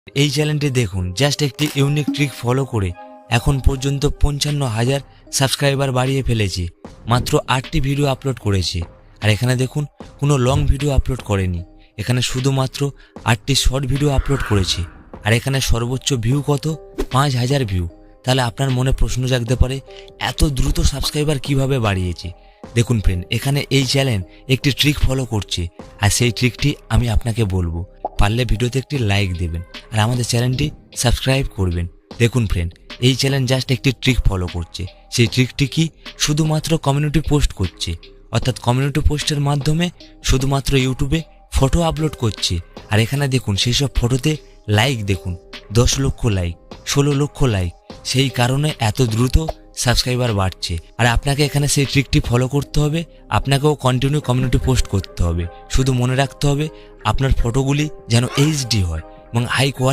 এই চ্যানেলটি দেখুন, জাস্ট একটি ইউনিক ট্রিক ফলো করে এখন পর্যন্ত 55,000 সাবস্ক্রাইবার বাড়িয়ে ফেলেছে। মাত্র 8টি ভিডিও আপলোড করেছে। আর এখানে দেখুন, কোনো লং ভিডিও আপলোড করেনি। এখানে শুধুমাত্র 8টি শর্ট ভিডিও আপলোড করেছে। আর এখানে সর্বোচ্চ ভিউ কত? 5,000 ভিউ। তাহলে আপনার মনে প্রশ্ন জাগতে পারে, এত দ্রুত সাবস্ক্রাইবার কিভাবে বাড়িয়েছে? দেখুন ফ্রেন্ড, এখানে এই চ্যানেল একটি ট্রিক ফলো করছে, আর সেই ট্রিকটি আমি আপনাকে বলবো। পারলে ভিডিওতে একটি লাইক দেবেন আর আমাদের চ্যানেলটি সাবস্ক্রাইব করবেন। দেখুন ফ্রেন্ড, এই চ্যানেল জাস্ট একটি ট্রিক ফলো করছে। সেই ট্রিকটি কি? শুধুমাত্র কমিউনিটি পোস্ট করছে, অর্থাৎ কমিউনিটি পোস্টের মাধ্যমে শুধুমাত্র ইউটিউবে ফটো আপলোড করছে। আর এখানে দেখুন, সেই সব ফটোতে লাইক দেখুন, 10 লক্ষ লাইক, 16 লক্ষ লাইক। সেই কারণে এত দ্রুত সাবস্ক্রাইবার বাড়ছে। আর আপনাকে এখানে সেই ট্রিকটি ফলো করতে হবে। আপনাকেও কন্টিনিউ কমিউনিটি পোস্ট করতে হবে। শুধু মনে রাখতে হবে, আপনার ফটোগুলি যেন এইচডি হয় এবং হাই কোয়ালিটি